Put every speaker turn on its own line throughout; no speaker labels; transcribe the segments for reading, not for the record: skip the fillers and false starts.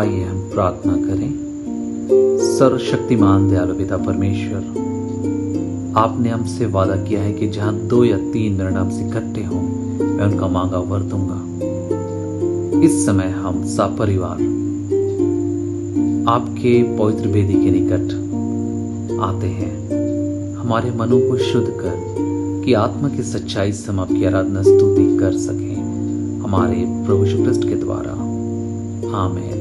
आइए हम प्रार्थना करें। सर्वशक्तिमान दयालु पिता परमेश्वर, आपने हमसे वादा किया है कि जहां 2 या 3 नर हमसे इकट्ठे हों, मैं उनका मांगा वर दूंगा। इस समय हम सपरिवार आपके पवित्र वेदी के निकट आते हैं, हमारे मनों को शुद्ध कर कि आत्मा की सच्चाई से हम आपकी आराधना स्तुति कर सकें, हमारे प्रभु यीशु क्रिस्ट के द्वारा। आमीन।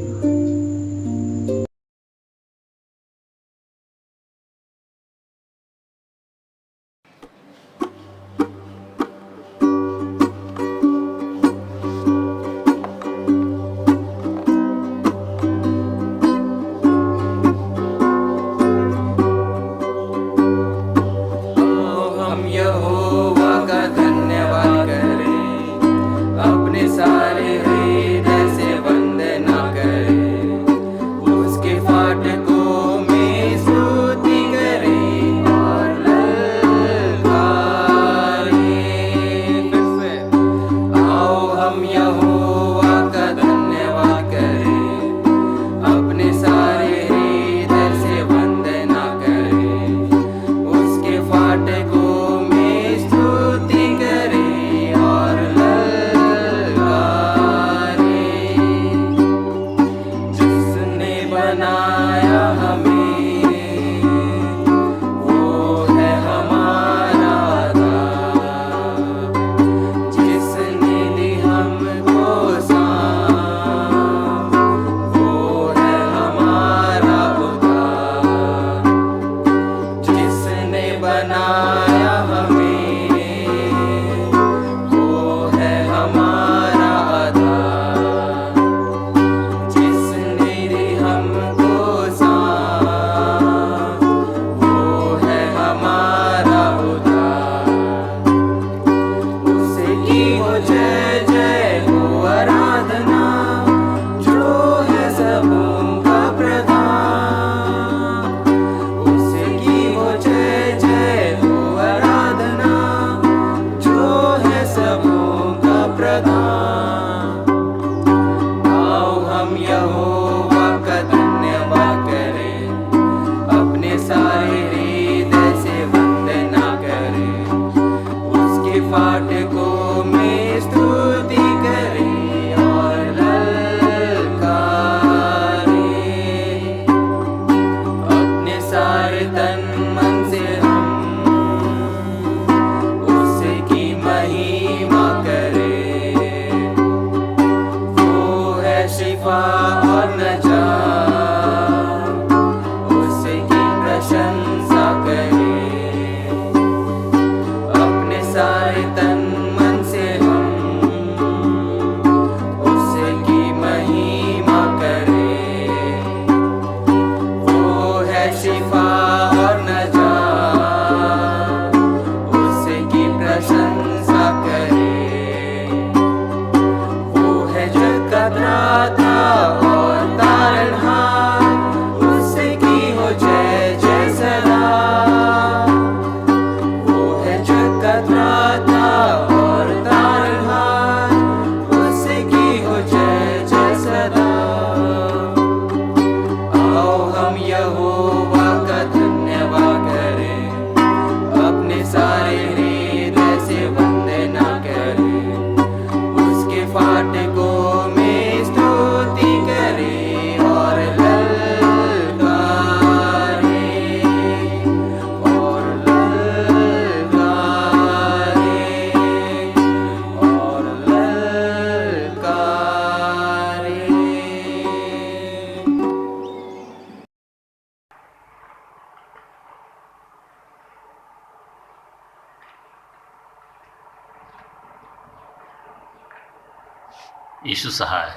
यीशु सहाय।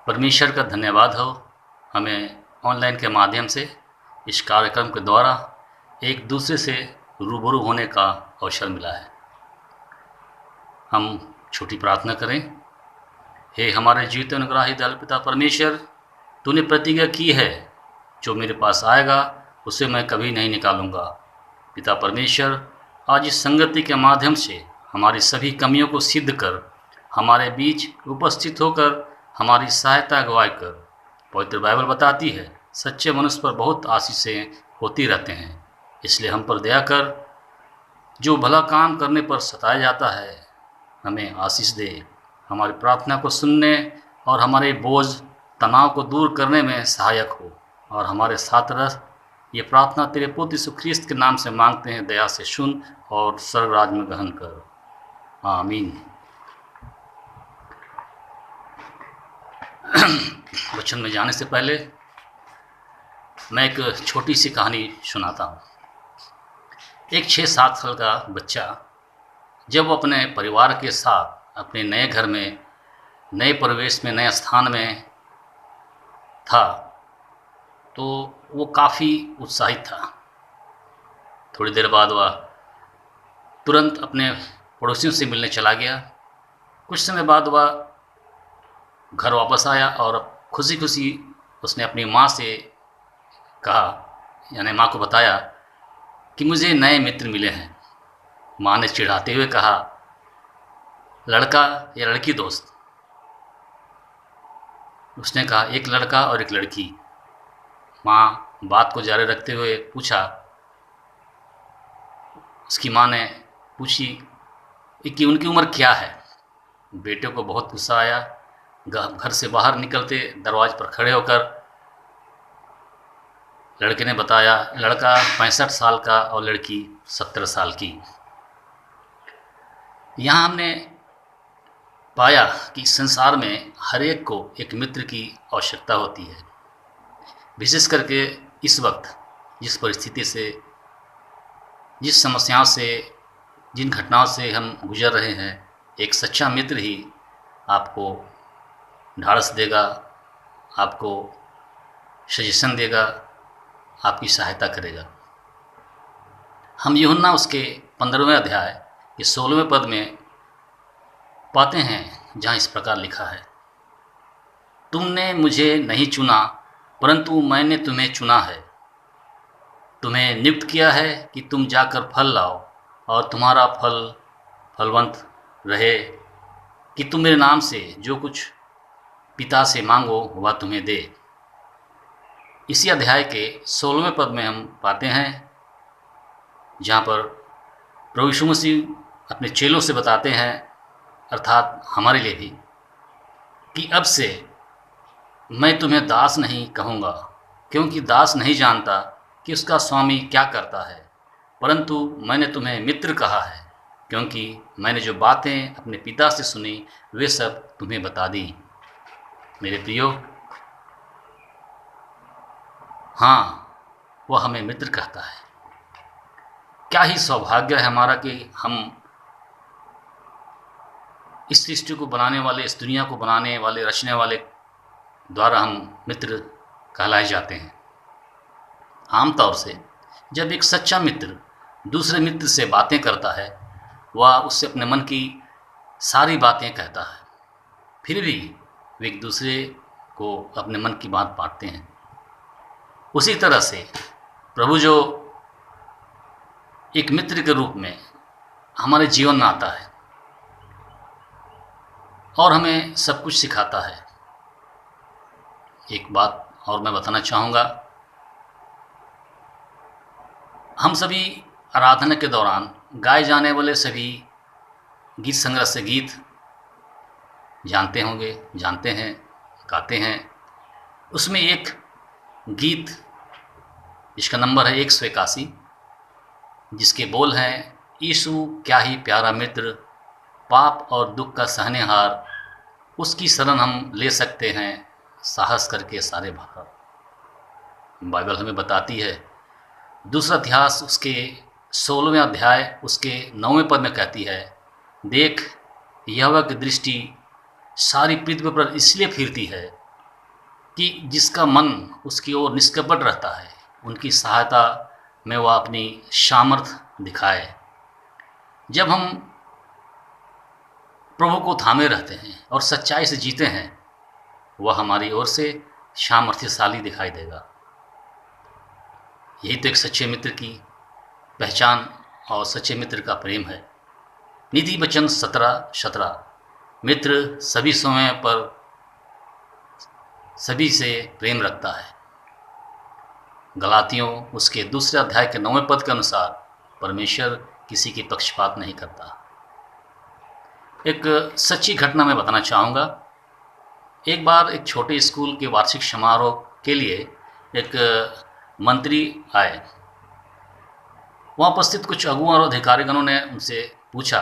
परमेश्वर का धन्यवाद हो, हमें ऑनलाइन के माध्यम से इस कार्यक्रम के द्वारा एक दूसरे से रूबरू होने का अवसर मिला है। हम छोटी प्रार्थना करें। हे हमारे जीवित अनुग्राही दयालु पिता परमेश्वर, तूने प्रतिज्ञा की है, जो मेरे पास आएगा उसे मैं कभी नहीं निकालूंगा। पिता परमेश्वर, आज इस संगति के माध्यम से हमारी सभी कमियों को सिद्ध कर, हमारे बीच उपस्थित होकर हमारी सहायता अगुवाई कर। पवित्र बाइबल बताती है सच्चे मनुष्य पर बहुत आशीषें होती रहते हैं। इसलिए हम पर दया कर, जो भला काम करने पर सताया जाता है, हमें आशीष दे। हमारी प्रार्थना को सुनने और हमारे बोझ तनाव को दूर करने में सहायक हो और हमारे साथ रह। ये प्रार्थना तेरे पुत्र यीशु ख्रिस्त के नाम से मांगते हैं, दया से सुन और स्वर्ग राज में ग्रहण कर। आमीन। वचन में जाने से पहले मैं एक छोटी सी कहानी सुनाता हूँ। एक 6-7 साल का बच्चा जब वो अपने परिवार के साथ अपने नए घर में, नए परिवेश में, नए स्थान में था तो वो काफ़ी उत्साहित था। थोड़ी देर बाद वह तुरंत अपने पड़ोसियों से मिलने चला गया। कुछ समय बाद वह घर वापस आया और खुशी खुशी उसने अपनी माँ से कहा, यानी माँ को बताया कि मुझे नए मित्र मिले हैं। माँ ने चिढ़ाते हुए कहा, लड़का या लड़की दोस्त? उसने कहा, एक लड़का और एक लड़की। माँ बात को जारी रखते हुए पूछा, उसकी माँ ने पूछी कि उनकी उम्र क्या है। बेटे को बहुत गुस्सा आया। घर से बाहर निकलते दरवाजे पर खड़े होकर लड़के ने बताया, लड़का 65 साल का और लड़की 70 साल की। यहाँ हमने पाया कि संसार में हर एक को एक मित्र की आवश्यकता होती है। विशेष करके इस वक्त जिस परिस्थिति से, जिस समस्याओं से, जिन घटनाओं से हम गुजर रहे हैं, एक सच्चा मित्र ही आपको ढाढ़स देगा, आपको सजेशन देगा, आपकी सहायता करेगा। हम यूहन्ना उसके 15वें अध्याय के 16वें पद में पाते हैं, जहाँ इस प्रकार लिखा है, तुमने मुझे नहीं चुना परंतु मैंने तुम्हें चुना है, तुम्हें नियुक्त किया है कि तुम जाकर फल लाओ और तुम्हारा फल फलवंत रहे, कि तुम मेरे नाम से जो कुछ पिता से मांगो वह तुम्हें दे। इसी अध्याय के 16वें पद में हम पाते हैं, जहाँ पर प्रभु यीशु मसीह अपने चेलों से बताते हैं, अर्थात हमारे लिए भी, कि अब से मैं तुम्हें दास नहीं कहूँगा, क्योंकि दास नहीं जानता कि उसका स्वामी क्या करता है, परंतु मैंने तुम्हें मित्र कहा है, क्योंकि मैंने जो बातें अपने पिता से सुनी वे सब तुम्हें बता दी। मेरे प्रियो, हाँ, वह हमें मित्र कहता है। क्या ही सौभाग्य है हमारा कि हम इस सृष्टि को बनाने वाले, इस दुनिया को बनाने वाले, रचने वाले द्वारा हम मित्र कहलाए जाते हैं। आमतौर से जब एक सच्चा मित्र दूसरे मित्र से बातें करता है, वह उससे अपने मन की सारी बातें कहता है, फिर भी वे एक दूसरे को अपने मन की बात बांटते हैं। उसी तरह से प्रभु जो एक मित्र के रूप में हमारे जीवन में आता है और हमें सब कुछ सिखाता है। एक बात और मैं बताना चाहूँगा, हम सभी आराधना के दौरान गाए जाने वाले सभी गीत संग्रह से गीत जानते होंगे, जानते हैं, गाते हैं। उसमें एक गीत जिसका नंबर है 181, जिसके बोल हैं, यीशु क्या ही प्यारा मित्र, पाप और दुख का सहनेहार, उसकी शरण हम ले सकते हैं, साहस करके सारे भार। बाइबल हमें बताती है, दूसरा इतिहास उसके 16वें अध्याय उसके 9वें पद में कहती है, देख यहोवा की दृष्टि सारी पृथ्वी पर इसलिए फिरती है कि जिसका मन उसकी ओर निष्कपट रहता है, उनकी सहायता में वह अपनी सामर्थ दिखाए। जब हम प्रभु को थामे रहते हैं और सच्चाई से जीते हैं, वह हमारी ओर से सामर्थ्यशाली दिखाई देगा। यही तो एक सच्चे मित्र की पहचान और सच्चे मित्र का प्रेम है। नीति वचन 17:17, मित्र सभी समय पर सभी से प्रेम रखता है। गलातियों उसके 2 अध्याय के 9वें पद के अनुसार परमेश्वर किसी की पक्षपात नहीं करता। एक सच्ची घटना मैं बताना चाहूँगा। एक बार एक छोटे स्कूल के वार्षिक समारोह के लिए एक मंत्री आए। वहाँ उपस्थित कुछ अगुआ और अधिकारीगणों ने उनसे पूछा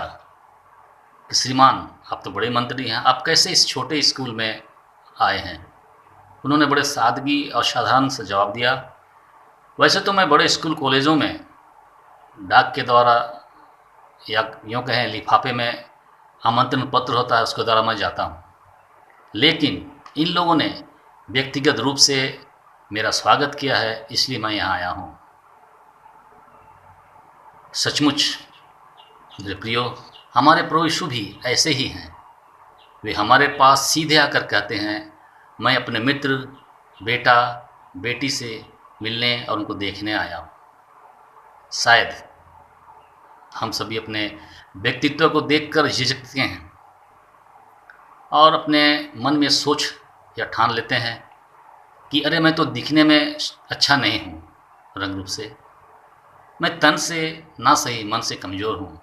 कि श्रीमान, आप तो बड़े मंत्री हैं, आप कैसे इस छोटे स्कूल में आए हैं? उन्होंने बड़े सादगी और साधारण से जवाब दिया, वैसे तो मैं बड़े स्कूल कॉलेजों में डाक के द्वारा या यूँ कहें लिफाफे में आमंत्रण पत्र होता है उसके द्वारा मैं जाता हूँ, लेकिन इन लोगों ने व्यक्तिगत रूप से मेरा स्वागत किया है, इसलिए मैं यहाँ आया हूँ। सचमुच मेरे प्रियो, हमारे प्रभु यीशु भी ऐसे ही हैं। वे हमारे पास सीधे आकर कहते हैं, मैं अपने मित्र, बेटा, बेटी से मिलने और उनको देखने आया हूँ। शायद हम सभी अपने व्यक्तित्व को देखकर झिझकते हैं और अपने मन में सोच या ठान लेते हैं कि अरे मैं तो दिखने में अच्छा नहीं हूँ, रंग रूप से मैं तन से ना सही मन से कमज़ोर हूँ,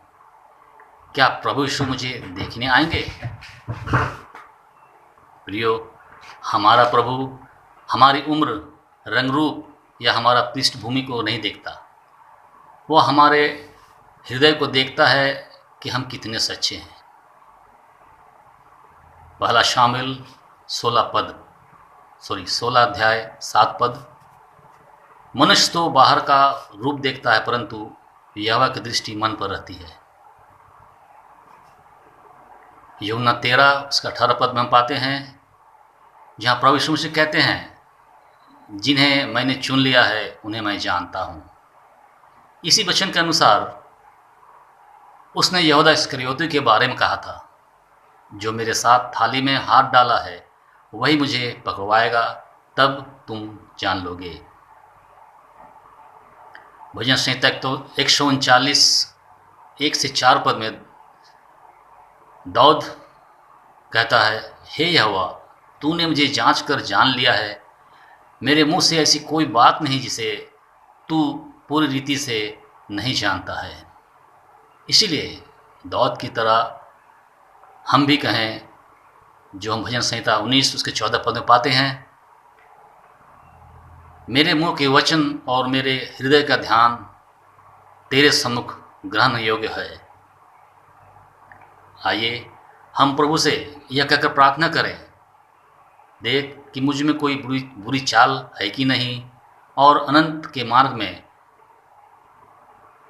क्या प्रभु यीशु मुझे देखने आएंगे? प्रियो, हमारा प्रभु हमारी उम्र, रंग रूप या हमारा पृष्ठभूमि को नहीं देखता। वह हमारे हृदय को देखता है कि हम कितने सच्चे हैं। पहला शामिल 16 अध्याय 7 पद। मनुष्य तो बाहर का रूप देखता है, परंतु यहोवा की दृष्टि मन पर रहती है। यूहन्ना 13 उसका 18 पद में हम पाते हैं, जहाँ प्रभु यीशु मसीह कहते हैं, जिन्हें मैंने चुन लिया है उन्हें मैं जानता हूँ। इसी वचन के अनुसार उसने यहूदा इस्करियोती के बारे में कहा था, जो मेरे साथ थाली में हाथ डाला है वही मुझे पकड़वाएगा, तब तुम जान लोगे। भजन संहिता तो 139 1 से 4 पद में दाऊद कहता है, हे यहोवा, तूने मुझे जांच कर जान लिया है, मेरे मुंह से ऐसी कोई बात नहीं जिसे तू पूरी रीति से नहीं जानता है। इसीलिए दाऊद की तरह हम भी कहें, जो हम भजन संहिता 19 उसके 14 पद में पाते हैं, मेरे मुंह के वचन और मेरे हृदय का ध्यान तेरे सम्मुख ग्रहण योग्य है। आइए हम प्रभु से यह कहकर प्रार्थना करें, देख कि मुझ में कोई बुरी चाल है कि नहीं, और अनंत के मार्ग में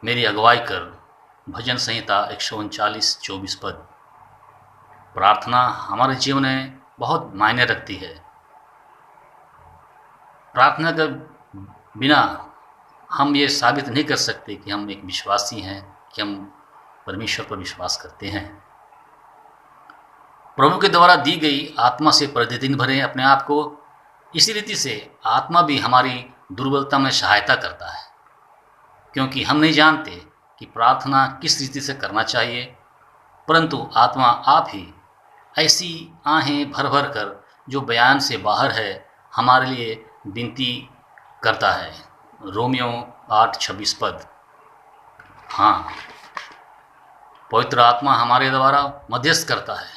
मेरी अगुवाई कर। भजन संहिता 139-24 पद। प्रार्थना हमारे जीवन में बहुत मायने रखती है। प्रार्थना के बिना हम ये साबित नहीं कर सकते कि हम एक विश्वासी हैं, कि हम परमेश्वर पर विश्वास करते हैं। प्रभु के द्वारा दी गई आत्मा से प्रतिदिन भरें अपने आप को। इसी रीति से आत्मा भी हमारी दुर्बलता में सहायता करता है, क्योंकि हम नहीं जानते कि प्रार्थना किस रीति से करना चाहिए, परंतु आत्मा आप ही ऐसी आहें भर भर कर, जो बयान से बाहर है, हमारे लिए विनती करता है। रोमियो 8:26 पद। हाँ, पवित्र आत्मा हमारे द्वारा मध्यस्थ करता है।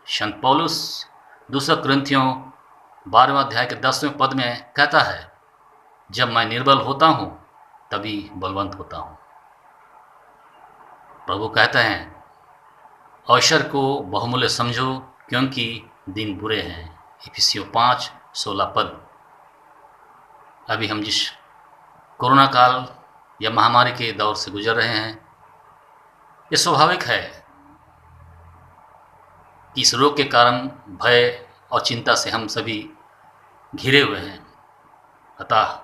संत पौलुस 2 कुरिन्थियों 12वें अध्याय के 10वें पद में कहता है, जब मैं निर्बल होता हूँ तभी बलवंत होता हूँ। प्रभु कहते हैं, अवसर को बहुमूल्य समझो, क्योंकि दिन बुरे हैं। इफिसियों 5:16 पद। अभी हम जिस कोरोना काल या महामारी के दौर से गुजर रहे हैं, ये स्वाभाविक है कि इस रोग के कारण भय और चिंता से हम सभी घिरे हुए हैं। अतः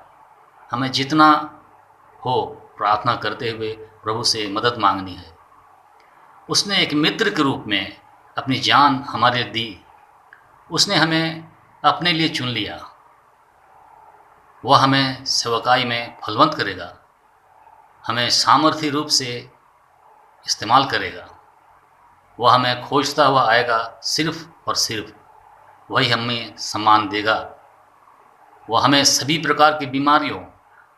हमें जितना हो प्रार्थना करते हुए प्रभु से मदद मांगनी है। उसने एक मित्र के रूप में अपनी जान हमारे दी। उसने हमें अपने लिए चुन लिया। वह हमें सेवकाई में फलवंत करेगा, हमें सामर्थ्य रूप से इस्तेमाल करेगा। वह हमें खोजता हुआ आएगा, सिर्फ और सिर्फ वही हमें सम्मान देगा, वह हमें सभी प्रकार की बीमारियों,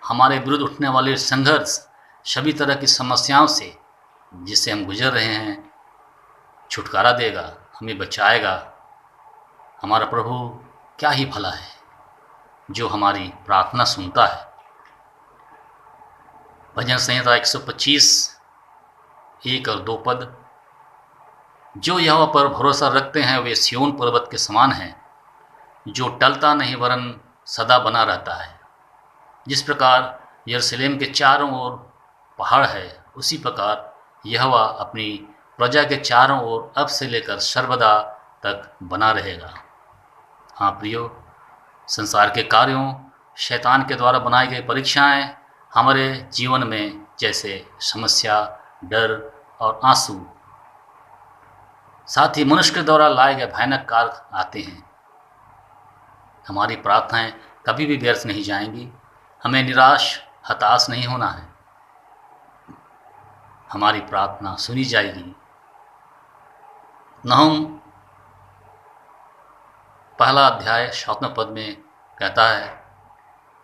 हमारे विरुद्ध उठने वाले संघर्ष, सभी तरह की समस्याओं से जिससे हम गुजर रहे हैं छुटकारा देगा, हमें बचाएगा। हमारा प्रभु क्या ही भला है जो हमारी प्रार्थना सुनता है। भजन संहिता 125 1 और 2 पद, जो यहोवा पर भरोसा रखते हैं वे सिय्योन पर्वत के समान हैं, जो टलता नहीं वरन सदा बना रहता है। जिस प्रकार यरूशलेम के चारों ओर पहाड़ है, उसी प्रकार यहोवा अपनी प्रजा के चारों ओर अब से लेकर सर्वदा तक बना रहेगा। हाँ प्रियो, संसार के कार्यों, शैतान के द्वारा बनाई गई परीक्षाएं हमारे जीवन में जैसे समस्या, डर और आंसू, साथ ही मनुष्य के द्वारा लाए गए भयानक कार्य आते हैं। हमारी प्रार्थनाएं कभी भी व्यर्थ नहीं जाएंगी। हमें निराश, हताश नहीं होना है। हमारी प्रार्थना सुनी जाएगी। नहूम 1 अध्याय 7 पद में कहता है,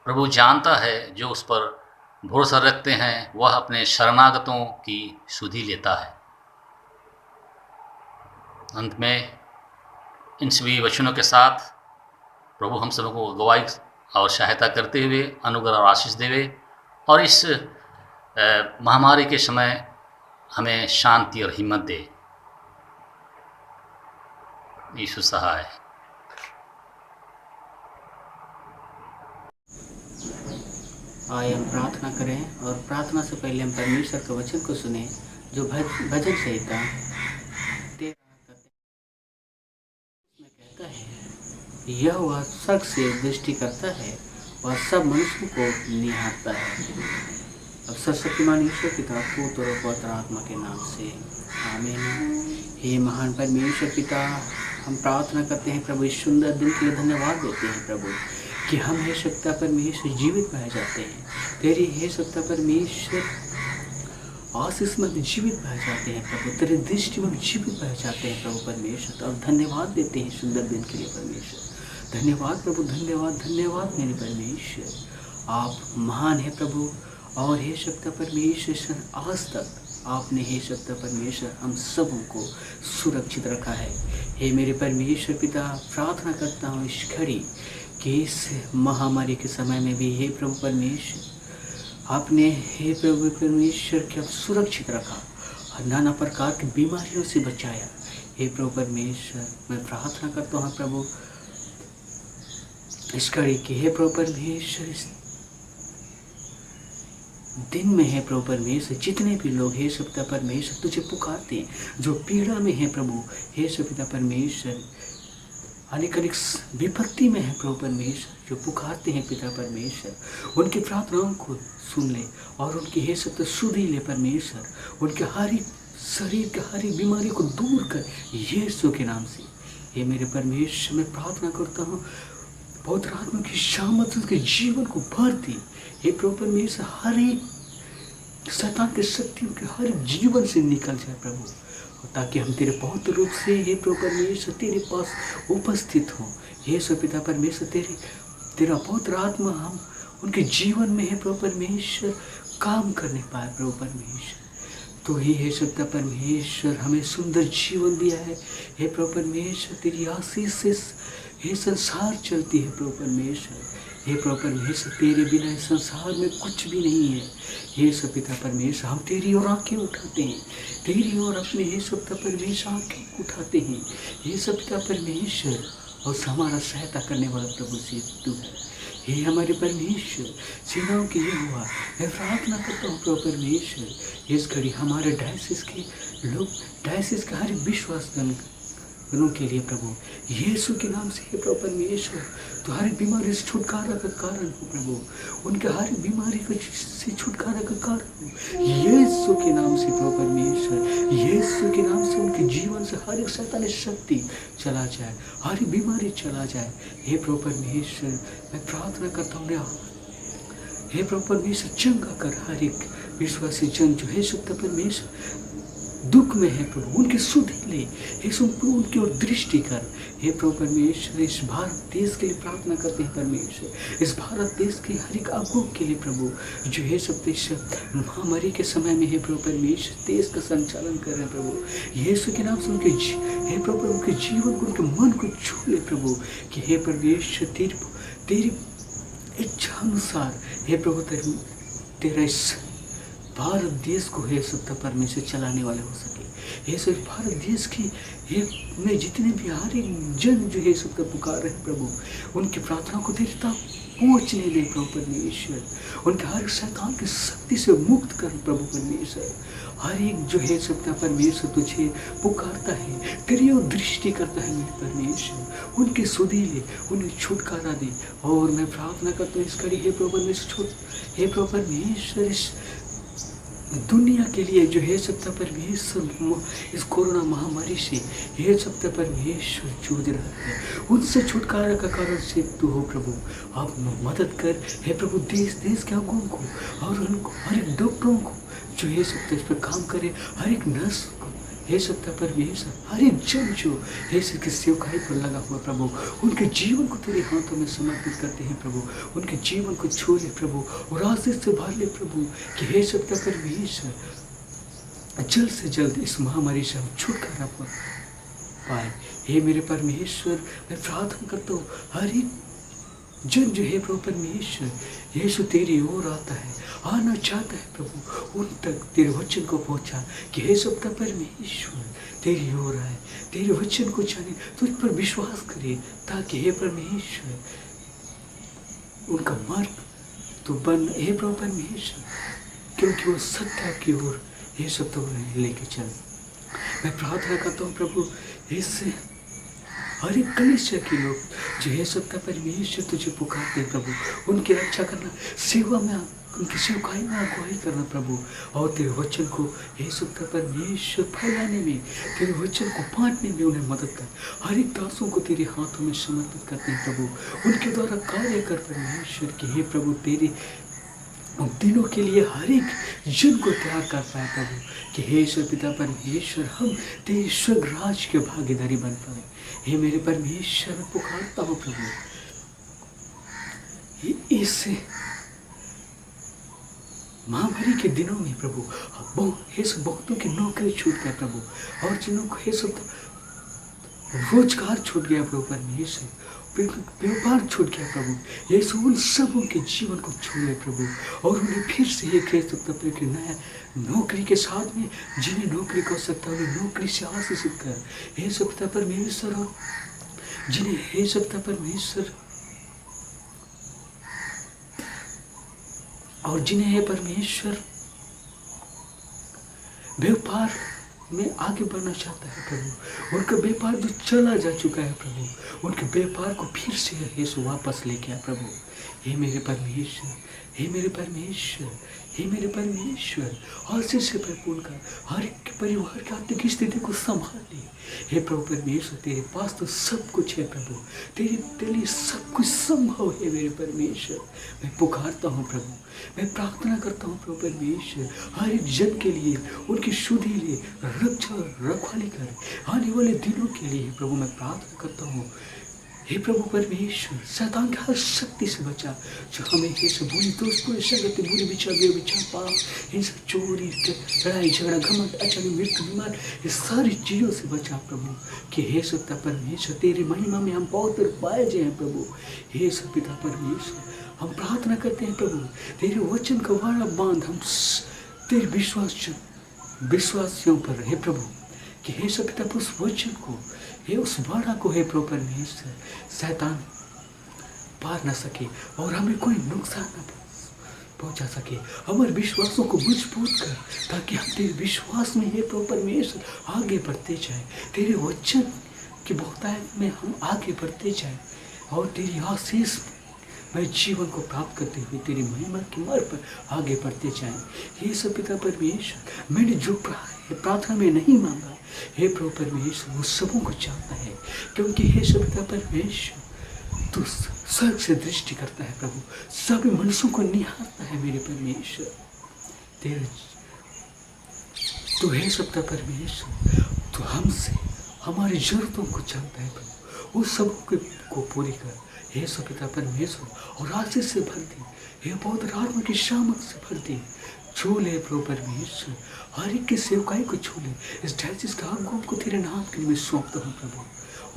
प्रभु जानता है जो उस पर भरोसा रखते हैं वह अपने शरणागतों की सुधि लेता है। अंत में इन सभी वचनों के साथ प्रभु हम सबको अगुवाई और सहायता करते हुए अनुग्रह और आशीष देवे और इस महामारी के समय हमें शांति और हिम्मत दे। यीशु सहाय।
आइए हम प्रार्थना करें और प्रार्थना से पहले हम परमेश्वर के वचन को सुने जो भजन संहिता में कहता है, यह वह स्वर्ग से दृष्टि करता है और सब मनुष्यों को निहारता है। अब सर्वशक्तिमान ईश्वर पिता, पुत्र और पवित्र आत्मा के नाम से आमीन। हे महान परमेश्वर पिता, हम प्रार्थना करते हैं प्रभु, इस सुंदर दिन के लिए धन्यवाद देते हैं प्रभु कि हम हे सत्ता परमेश्वर जीवित पाए जाते हैं। तेरी हे सत्ता परमेश्वर आशीष में जीवित पाए जाते हैं प्रभु, तेरे दृष्टि में जीवित पाए जाते हैं प्रभु परमेश्वर। और धन्यवाद देते हैं सुंदर दिन के लिए परमेश्वर। धन्यवाद प्रभु, धन्यवाद धन्यवाद मेरे परमेश्वर। आप महान है प्रभु। और हे सत्ता परमेश्वर, आज तक आपने हे सत्ता परमेश्वर हम सबों को सुरक्षित रखा है। हे मेरे परमेश्वर पिता, प्रार्थना करता हूँ इस घड़ी कि इस महामारी के समय में भी हे प्रभु परमेश्वर आपने हे प्रभु परमेश्वर क्या सुरक्षित रखा और नाना प्रकार की बीमारियों से बचाया। हे प्रभु परमेश्वर, मैं प्रार्थना करता हूँ प्रभु इस घड़ी की हे प्रभु परमेश्वर, इस दिन में है प्रभु परमेश्वर जितने भी लोग हे सप्ता परमेश्वर तुझे पुकारते हैं, जो पीड़ा में है प्रभु हे सपिता परमेश्वर, अनेक विपत्ति में है प्रभु परमेश्वर, जो पुकारते हैं पिता परमेश्वर, उनकी प्रार्थनाओं को सुन ले और उनकी हे सत्य सुधी ले परमेश्वर। उनके हर शरीर के हर बीमारी को दूर कर यीशु के नाम से। हे मेरे परमेश्वर, मैं प्रार्थना करता हूँ पवित्र आत्मा की सामर्थ के जीवन को भर दी। हे प्रभु परमेश्वर, हर एक शैतान के शक्तियों के हर जीवन से निकल जाए प्रभु, ताकि हम तेरे पवित्र रूप से हे प्रभु परमेश्वर तेरे पास उपस्थित हों। हे सो पिता परमेश्वर, तेरा पवित्र आत्मा हम उनके जीवन में हे प्रभु परमेश्वर काम करने पाए प्रभु परमेश्वर। तो ही हे सत्ता परमेश्वर हमें सुंदर जीवन दिया है। हे प्रभु परमेश्वर, तेरी आशीष से हे संसार चलती है प्रभु परमेश्वर। हे प्रभु परमेश्वर, तेरे बिना इस संसार में कुछ भी नहीं है। हे सब पिता परमेश्वर, हम तेरी ओर आंखें उठाते हैं, तेरी ओर अपने हे सप्ता परमेश्वर आंखें उठाते हैं। हे सब पिता परमेश्वर, और हमारा सहायता करने वाला प्रभु से तू है। हे हमारे परमेश्वर, सेनाओं के ये हुआ, मैं प्रार्थना करता हूँ प्रभु परमेश्वर, इस घड़ी हमारे डायसिस के लोग, डायसिस के हर विश्वास जनों के लिए प्रभु यीशु के नाम से हे प्रभु परमेश्वर, तो हर बीमारी से छुटकारा का कारण हो प्रभु, उनके हर बीमारी से छुटकारा का कारण हो यीशु के नाम से प्रभु परमेश्वर। यीशु के नाम से उनके जीवन से हर एक शैतानी शक्ति चला जाए, हर बीमारी चला जाए। हे प्रभु परमेश्वर, मैं प्रार्थना करता हूँ हे प्रभु परमेश्वर, चंगा कर हर एक विश्वासी जन जो है सत्य परमेश्वर दुख में है प्रभु, उनके सुधे ले। हे प्रभु उनकी ओर दृष्टि कर। हे प्रभु परमेश्वर, इस भारत देश के लिए प्रार्थना करते हैं परमेश्वर, इस भारत देश के हर एक अगुओं के लिए प्रभु, जो हे सब देश महामारी के समय में हे प्रभु परमेश्वर देश का संचालन कर रहे हैं प्रभु। यीशु के नाम से उनके हे प्रभु उनके जीवन को, उनके मन को छू ले प्रभु, कि हे परमेश्वर तेरी इच्छा अनुसार हे प्रभु तेरा इस भारत देश को हे सत्ता परमेश्वर चलाने वाले हो सके। हे सब भारत देश की हे में जितने भी हर एक जन जो है सबका पुकार रहे प्रभु, उनकी प्रार्थना को देर तक पहुँचने दे प्रभु परमेश्वर, उनके हर शैतान की शक्ति से मुक्त कर प्रभु परमेश्वर। हर एक जो है सबका परमेश्वर तुझे पुकारता है, तेरी ओर दृष्टि करता है मेरे परमेश्वर, उनके सुधी ले, उन्हें छुटकारा दे। और मैं प्रार्थना करता हूँ इस कड़ी हे प्रभु परमेश्वर, हे प्रभु परमेश्वर इस दुनिया के लिए जो है सत्ता परमेश्वर इस कोरोना महामारी से हे सत्ता परमेश्वर जूझ रहा है, उनसे छुटकारा का कारण से तू हो प्रभु। आप मदद कर हे प्रभु देश के अगुओं को और उनको हर एक डॉक्टरों को जो हे सत्ता इस पर काम करे, हर एक नर्स को हे सत्ता परमेश्वर, हर एक जन जो हे सबकी सेवकाई पर लगा हुआ प्रभु, उनके जीवन को तेरे हाथों में समर्पित करते हैं प्रभु। उनके जीवन को छू ले प्रभु और आशीष से भर ले प्रभु, कि हे सत्ता परमेश्वर जल्द से जल्द इस महामारी से हम छुटकारा पाए। हे मेरे परमेश्वर, मैं प्रार्थना करता हूँ हर एक जन जो है प्रभु परमेश्वर यीशु तेरी ओर आता है, आना चाहता है प्रभु, उन तक तेरे वचन को पहुंचा, कि हे सबका परमेश्वर तेरी ओर आए, तेरे वचन को जाने, तुझ पर विश्वास करे, ताकि हे परमेश्वर उनका मार्ग तो बन हे प्रभु परमेश्वर, क्योंकि वो सत्य की ओर हे सब तो लेके चल। मैं प्रार्थना करता हूँ प्रभु, इससे हर एक कलीसिया के लोग जो है सबका परमेश्वर तुझे पुकारते हैं प्रभु, उनकी रक्षा करना, सेवा में उनकी सेवकाई में अगुवाई करना प्रभु, और तेरे वचन को हे सबका परमेश्वर फैलाने में, तेरे वचन को बांटने में उन्हें मदद कर। हर एक दासों को तेरे हाथों में समर्पित करते हैं प्रभु, उनके द्वारा कार्य कर परमेश्वर, कि हे प्रभु तेरे दिनों के लिए हर एक जन को तैयार कर पाए प्रभु, कि हे ईश्वर पिता परमेश्वर हम तेरे स्वर्ग राज के भागीदारी बन पाए। हे मेरे परमेश्वर, मैं पुकारता हूँ प्रभु, इस महामारी के दिनों में प्रभु हे सब बहुतों की नौकरी छूट गया प्रभु, और जिन्हों को हे सब रोजगार छूट गया प्रभु परमेश्वर, व्यापार छूट गया प्रभु, ये सब उन सबों के जीवन को छू ले प्रभु, और उन्हें फिर से ये कह सकता प्रभु कि नया नौकरी के साथ में जिन्हें नौकरी कर सकता है उन्हें नौकरी से आशीषित कर हे सकता परमेश्वर, और जिन्हें हे सकता परमेश्वर, और जिन्हें हे परमेश्वर व्यापार में आगे बढ़ना चाहता है प्रभु, उनका व्यापार जो चला जा चुका है प्रभु, उनके व्यापार को फिर से यीशु वापस लेके आए प्रभु। हे मेरे परमेश्वर, हे मेरे परमेश्वर, हे मेरे परमेश्वर, आशीष से परिपूर्ण कर, हर एक परिवार की आर्थिक स्थिति को संभाल ले। हे प्रभु परमेश्वर, तेरे पास तो सब कुछ है प्रभु, तेरे लिए सब कुछ संभव है मेरे परमेश्वर। मैं पुकारता हूँ प्रभु, मैं प्रार्थना करता हूँ प्रभु परमेश्वर, हर एक जन के लिए उनकी शुद्धि लिए रक्षा रखवाली कर, आने वाले दिनों के लिए प्रभु मैं प्रार्थना करता हूँ। हे प्रभु परमेश्वर, शैतान की हर शक्ति से बचा, जो हमें ये सब बुरी दोस्तों संगति, बुरी विचार पाप, इन सब चोरी, लड़ाई झगड़ा, घमंड, अचानक मृत्यु, बीमार, ये सारी चीज़ों से बचा प्रभु, कि हे सत्ता परमेश्वर तेरी महिमा में हम बहुत पाए जाए प्रभु। हे सब पिता परमेश्वर, हम प्रार्थना करते हैं प्रभु, तेरे वचन का वाड़ा बांध हम तेरे विश्वासियों पर है प्रभु, कि हे सब पिता उस वचन को, हे उस वाड़ा को हे प्रभु परमेश्वर शैतान पार न सके और हमें कोई नुकसान न पहुंचा सके। हमारे विश्वासों को मजबूत कर, ताकि हम तेरे विश्वास में हे प्रभु परमेश्वर आगे बढ़ते जाए, तेरे वचन की बहुतायत में हम आगे बढ़ते जाए, और तेरी आशीष मैं जीवन को प्राप्त करते हुए तेरी महिमा के मार्ग पर आगे बढ़ते जाएं। हे सब पिता परमेश्वर, मैंने जो प्रार्थना में नहीं मांगा हे प्रभु परमेश्वर वो सबों को चाहता है, क्योंकि हे सब पिता परमेश्वर तू स्वर्ग से दृष्टि करता है प्रभु, सभी मनुष्यों को निहारता है मेरे परमेश्वर। तेरे तो हे सप्ताह परमेश्वर, तो हमसे हमारी जरूरतों को जानता है प्रभु, उस सब को पूरी कर हे सपिता परमेश्वर, और आशीष से भर दे, हे बहुत आत्मा की शामक से भर दे। छू ले प्रभु परमेश्वर, हर एक की सेवकाई को छू ले। इस डायसिस का आगम को तेरे नाम के लिए सौंपता हूँ प्रभु,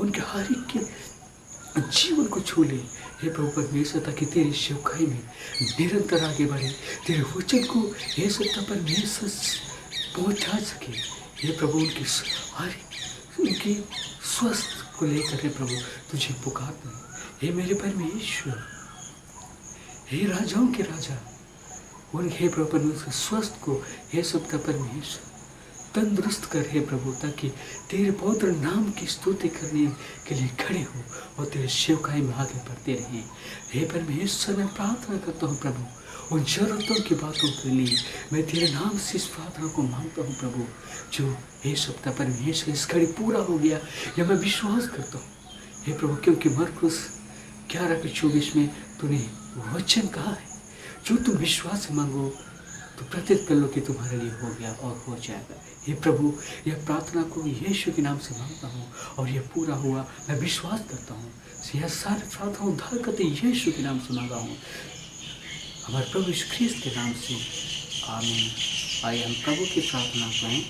उनके हर एक के जीवन को छू ले हे प्रभु परमेश्वर, ताकि तेरी सेवकाई में निरंतर आगे बढ़े, तेरे वचन को हे सत्ता परमेश्वर पहुँचा सके। हे प्रभु उनकी हर उनकी स्वस्थ को लेकर हे प्रभु तुझे पुकारते हैं। हे मेरे परमेश्वर, हे राजाओं के राजा, उन हे प्रभु परमेश्वर स्वस्थ को हे सबका परमेश्वर तंदुरुस्त कर हे प्रभु, ताकि तेरे पवित्र नाम की स्तुति करने के लिए खड़े हो और तेरे सेवकाई में आगे बढ़ते रहें। हे परमेश्वर, मैं प्रार्थना करता हूँ प्रभु, उन जरूरतों की बातों के लिए मैं तेरे नाम से इस प्रार्थना को मांगता हूँ प्रभु, जो हे सप्ताह परमेश्वर इस घड़ी पूरा हो गया, यह मैं विश्वास करता हूँ हे प्रभु, क्योंकि मरकुस 11:24 में तूने वचन कहा है, जो तुम विश्वास से मांगो तो प्रत्येक कर लो कि तुम्हारे लिए हो गया और हो जाएगा। हे प्रभु, यह प्रार्थना को यीशु के नाम से मांगता हूँ और यह पूरा हुआ मैं विश्वास करता हूँ। यह सारे प्रार्थना उद्धार करते यीशु के नाम से मांगा हूँ, हमारे प्रभु यीशु ख्रीस्त के नाम से, आमीन। आइए हम प्रभु की प्रार्थना करें।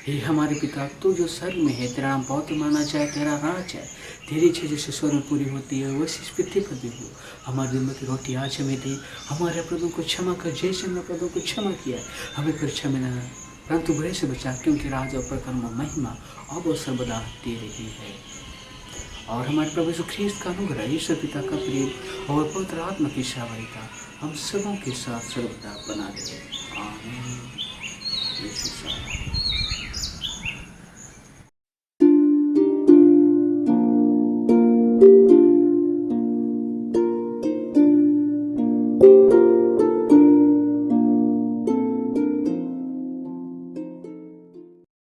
हे हमारे पिता, तू जो स्वर्ग में है, तेरा नाम बहुत माना जाए, तेरा राज है, तेरी इच्छा जैसे स्वर्ग में पूरी होती है वैसे इस पृथ्वी पर भी हो। हमारे दिन की रोटी आज हमें दे, हमारे अपराधों को क्षमा कर जैसे हमने अपराधों को क्षमा किया, हमें परीक्षा में न परंतु बुरे से बचा, क्योंकि राज और प्रकर्म महिमा अब और सर्वदा तेरी है। और हमारे प्रभु यीशु ख्रीस्त का अनुग्रह, ईश्वर पिता का प्रेम और पवित्र आत्मा की सहायता हम सबों के साथ सर्वदा बना रहे। आमीन।